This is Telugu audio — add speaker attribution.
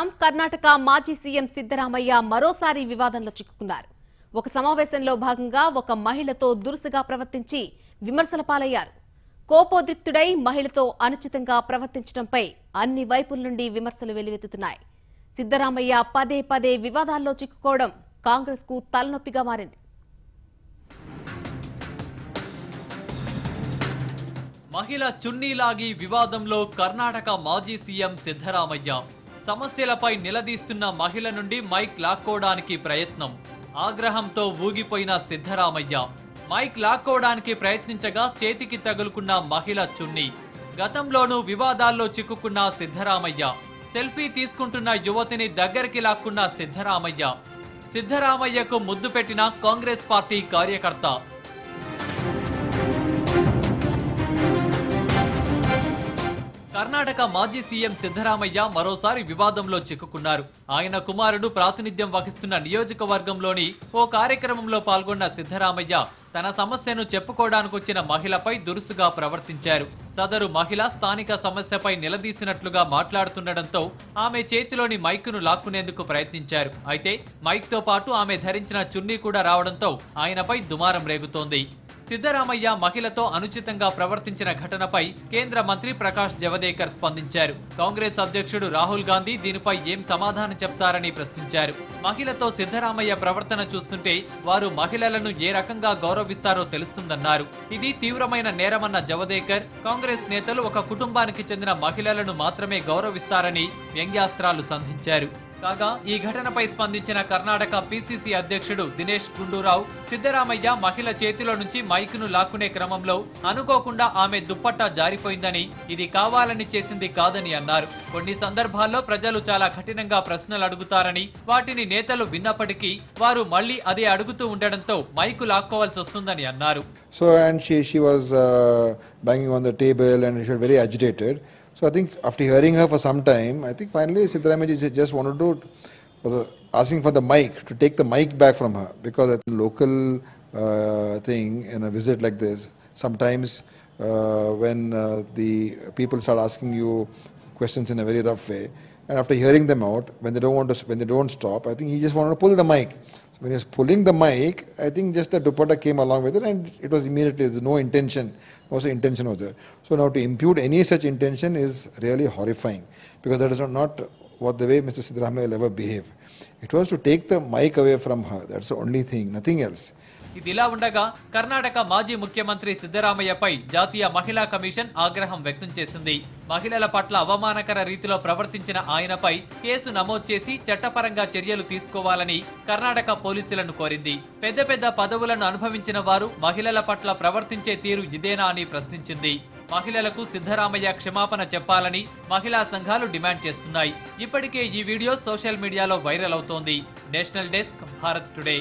Speaker 1: చూద్దాం. కర్ణాటక మాజీ సీఎం సిద్ధరామయ్య మరోసారి వివాదంలో చిక్కుకున్నారు. ఒక సమావేశంలో భాగంగా ఒక మహిళతో దురుసుగా ప్రవర్తించి విమర్శల పాలయ్యారు. కోపోద్రిక్తుడై మహిళతో అనుచితంగా ప్రవర్తించడంపై అన్ని వైపుల నుండి విమర్శలు వెల్లువెత్తుతున్నాయి. సిద్ధరామయ్య పదే పదే వివాదాల్లో చిక్కుకోవడం కాంగ్రెస్ కు తలనొప్పిగా మారింది.
Speaker 2: మహిళ చున్నీలాగి వివాదంలో కర్ణాటక మాజీ సీఎం సిద్ధరామయ్య సమస్యలపై నిలదీస్తున్న మహిళ నుండి మైక్ లాక్కోవడానికి ప్రయత్నం. ఆగ్రహంతో ఊగిపోయిన సిద్ధరామయ్య మైక్ లాక్కోవడానికి ప్రయత్నించగా చేతికి తగులుకున్న మహిళ చున్నీ. గతంలోనూ వివాదాల్లో చిక్కుకున్న సిద్ధరామయ్య సెల్ఫీ తీసుకుంటున్న యువతిని దగ్గరికి లాక్కున్న సిద్ధరామయ్యకు ముద్దు పెట్టిన కాంగ్రెస్ పార్టీ కార్యకర్త. కర్ణాటక మాజీ సీఎం సిద్ధరామయ్య మరోసారి వివాదంలో చిక్కుకున్నారు. ఆయన కుమారుడు ప్రాతినిధ్యం వహిస్తున్న నియోజకవర్గంలోని ఓ కార్యక్రమంలో పాల్గొన్న సిద్ధరామయ్య తన సమస్యను చెప్పుకోవడానికొచ్చిన మహిళపై దురుసుగా ప్రవర్తించారు. సదరు మహిళ స్థానిక సమస్యపై నిలదీసినట్లుగా మాట్లాడుతుండటంతో ఆమె చేతిలోని మైకును లాక్కునేందుకు ప్రయత్నించారు. అయితే మైక్తో పాటు ఆమె ధరించిన చున్నీ కూడా రావడంతో ఆయనపై దుమారం రేగుతోంది. సిద్ధరామయ్య మహిళతో అనుచితంగా ప్రవర్తించిన ఘటనపై కేంద్ర మంత్రి ప్రకాష్ జవదేకర్ స్పందించారు. కాంగ్రెస్ అధ్యక్షుడు రాహుల్ గాంధీ దీనిపై ఏం సమాధానం చెప్తారని ప్రశ్నించారు. మహిళతో సిద్ధరామయ్య ప్రవర్తన చూస్తుంటే వారు మహిళలను ఏ రకంగా గౌరవిస్తారో తెలుస్తుందన్నారు. ఇది తీవ్రమైన నేరమన్న జవదేకర్ కాంగ్రెస్ నేతలు ఒక కుటుంబానికి చెందిన మహిళలను మాత్రమే గౌరవిస్తారని వ్యంగ్యాస్త్రాలు సంధించారు. కాగా ఈ ఘటనపై స్పందించిన కర్ణాటక పిసిసి అధ్యక్షుడు దినేష్ గుండూరావు సిద్ధరామయ్య మహిళ చేతిలో నుంచి మైకును లాక్కునే క్రమంలో అనుకోకుండా ఆమె దుప్పట్టా జారిపోయిందని, ఇది కావాలని చేసింది కాదని అన్నారు. కొన్ని సందర్భాల్లో ప్రజలు చాలా కఠినంగా ప్రశ్నలు అడుగుతారని, వాటిని నేతలు విన్నప్పటికీ వారు మళ్లీ అదే అడుగుతూ ఉండడంతో మైకు లాక్కోవాల్సి వస్తుందని అన్నారు.
Speaker 3: So and she was banging on the table and she was very agitated. So I think after hearing her for some time, I think finally Siddharamaiah just wanted to, was asking for the mic, to take the mic back from her, because a local thing in a visit like this, sometimes when the people start asking you questions in a very rough way, and after hearing them out, when they don't stop, I think he just wanted to pull the mic. So when he was pulling the mic, I think just the dupatta came along with it, and it was immediately, there's no intention. Also intention was there. So now to impute any such intention is really horrifying, because that is not what the way Mr. Siddharamaiah will ever behave. It was to take the mic away from her. That's the only thing, nothing else.
Speaker 2: ఇదిలా ఉండగా కర్ణాటక మాజీ ముఖ్యమంత్రి సిద్ధరామయ్యపై జాతీయ మహిళా కమిషన్ ఆగ్రహం వ్యక్తం చేసింది. మహిళల పట్ల అవమానకర రీతిలో ప్రవర్తించిన ఆయనపై కేసు నమోదు చేసి చట్టపరంగా చర్యలు తీసుకోవాలని కర్ణాటక పోలీసులను కోరింది. పెద్ద పెద్ద పదవులను అనుభవించిన వారు మహిళల పట్ల ప్రవర్తించే తీరు ఇదేనా అని ప్రశ్నించింది. మహిళలకు సిద్ధరామయ్య క్షమాపణ చెప్పాలని మహిళా సంఘాలు డిమాండ్ చేస్తున్నాయి. ఇప్పటికే ఈ వీడియో సోషల్ మీడియాలో వైరల్ అవుతోంది. National desk, Bharat today.